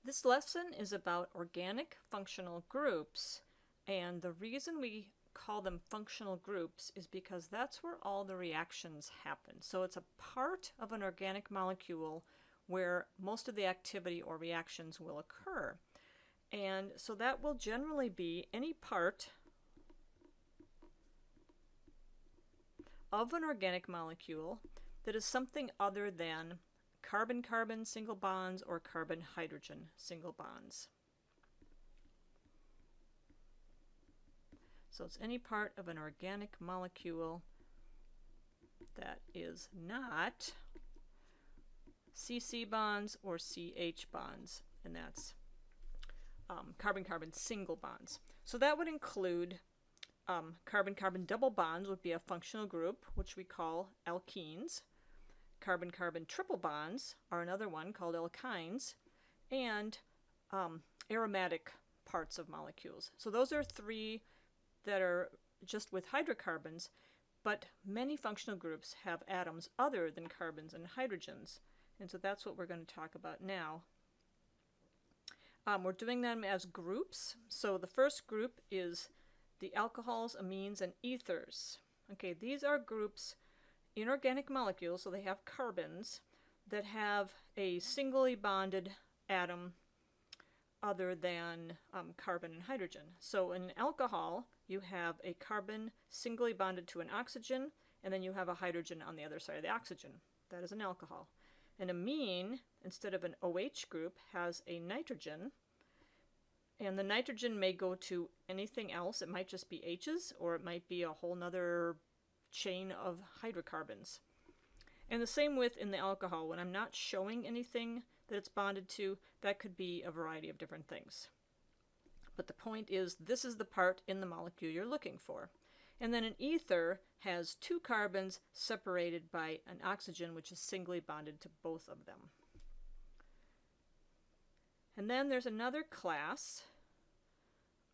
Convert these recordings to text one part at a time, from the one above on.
This lesson is about organic functional groups, and the reason we call them functional groups is because that's where all the reactions happen. So it's a part of an organic molecule where most of the activity or reactions will occur. And so that will generally be any part of an organic molecule that is something other than carbon-carbon single bonds or carbon-hydrogen single bonds. So it's any part of an organic molecule that is not CC bonds or CH bonds, and that's carbon-carbon single bonds. So that would include carbon-carbon double bonds would be a functional group, which we call alkenes. Carbon-carbon triple bonds are another one called alkynes, and aromatic parts of molecules. So those are three that are just with hydrocarbons, but many functional groups have atoms other than carbons and hydrogens, and so that's what we're going to talk about now. We're doing them as groups. So the first group is the alcohols, amines, and ethers. Okay, these are groups in organic molecules, so they have carbons that have a singly bonded atom other than carbon and hydrogen. So in alcohol, you have a carbon singly bonded to an oxygen, and then you have a hydrogen on the other side of the oxygen. That is an alcohol. An amine, instead of an OH group, has a nitrogen, and the nitrogen may go to anything else. It might just be H's, or it might be a whole nother chain of hydrocarbons. And the same with in the alcohol. When I'm not showing anything that it's bonded to, that could be a variety of different things. But the point is, this is the part in the molecule you're looking for. And then an ether has two carbons separated by an oxygen, which is singly bonded to both of them. And then there's another class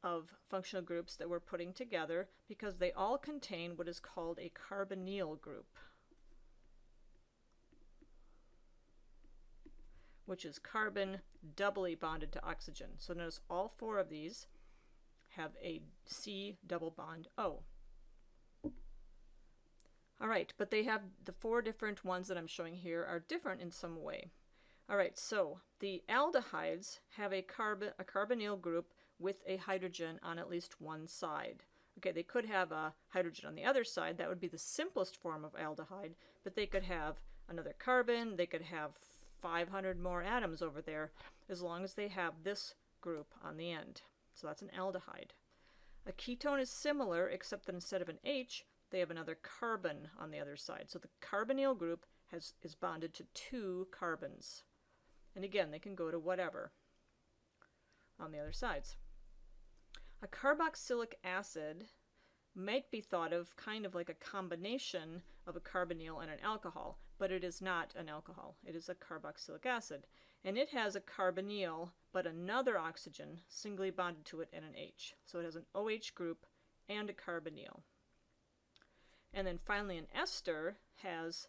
of functional groups that we're putting together because they all contain what is called a carbonyl group, which is carbon doubly bonded to oxygen. So notice all four of these have a C double bond O. All right, but they have the four different ones that I'm showing here are different in some way. All right, so the aldehydes have a carbonyl group with a hydrogen on at least one side. Okay, they could have a hydrogen on the other side. That would be the simplest form of aldehyde, but they could have another carbon. They could have 500 more atoms over there, as long as they have this group on the end. So that's an aldehyde. A ketone is similar, except that instead of an H, they have another carbon on the other side. So the carbonyl group is bonded to two carbons. And again, they can go to whatever on the other sides. A carboxylic acid might be thought of kind of like a combination of a carbonyl and an alcohol, but it is not an alcohol. It is a carboxylic acid. And it has a carbonyl, but another oxygen singly bonded to it and an H. So it has an OH group and a carbonyl. And then finally an ester has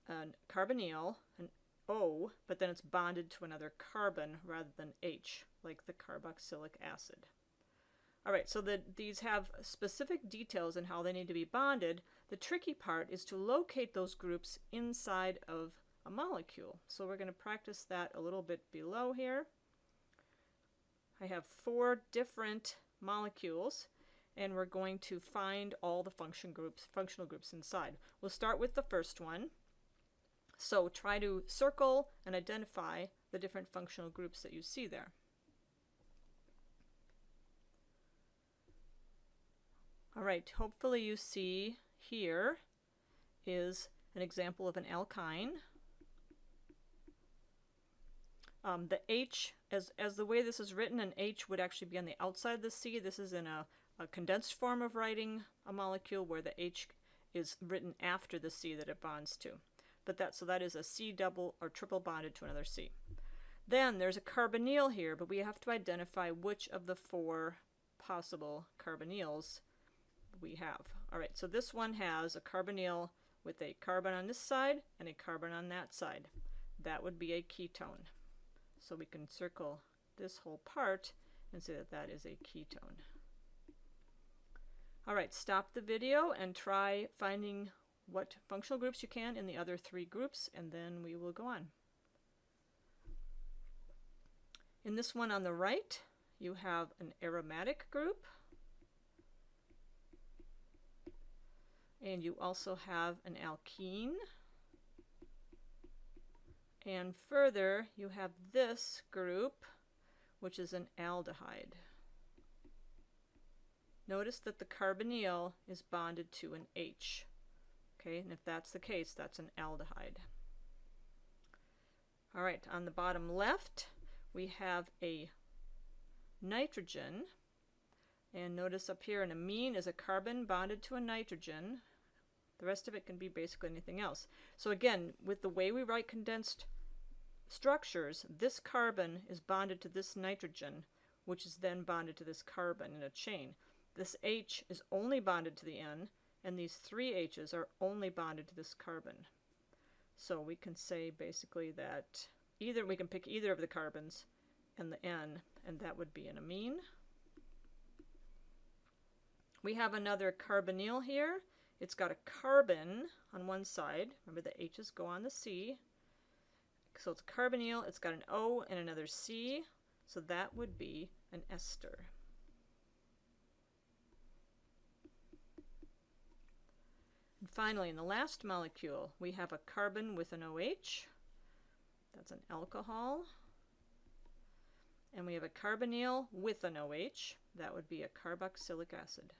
a carbonyl, an O, but then it's bonded to another carbon rather than H, like the carboxylic acid. All right, so these have specific details in how they need to be bonded. The tricky part is to locate those groups inside of a molecule. So we're going to practice that a little bit below here. I have four different molecules, and we're going to find all the functional groups inside. We'll start with the first one. So try to circle and identify the different functional groups that you see there. All right, hopefully you see here is an example of an alkyne. The H, as the way this is written, an H would actually be on the outside of the C. This is in a condensed form of writing a molecule where the H is written after the C that it bonds to. So that is a C double or triple bonded to another C. Then there's a carbonyl here, but we have to identify which of the four possible carbonyls we have. All right, so this one has a carbonyl with a carbon on this side and a carbon on that side. That would be a ketone. So we can circle this whole part and say that that is a ketone. All right, stop the video and try finding what functional groups you can in the other 3 groups, and then we will go on. In this one on the right, you have an aromatic group, and you also have an alkene, and further you have this group, which is an aldehyde. Notice that the carbonyl is bonded to an H. Okay, and if that's the case, that's an aldehyde. All right, on the bottom left, we have a nitrogen, and notice up here an amine is a carbon bonded to a nitrogen. The rest of it can be basically anything else. So again, with the way we write condensed structures, this carbon is bonded to this nitrogen, which is then bonded to this carbon in a chain. This H is only bonded to the N, and these 3 H's are only bonded to this carbon. So we can say basically that we can pick either of the carbons and the N, and that would be an amine. We have another carbonyl here. It's got a carbon on one side. Remember, the H's go on the C. So it's carbonyl, it's got an O and another C, so that would be an ester. And finally, in the last molecule, we have a carbon with an OH. That's an alcohol. And we have a carbonyl with an OH. That would be a carboxylic acid.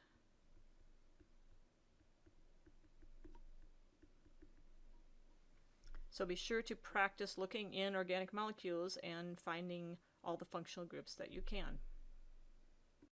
So be sure to practice looking in organic molecules and finding all the functional groups that you can.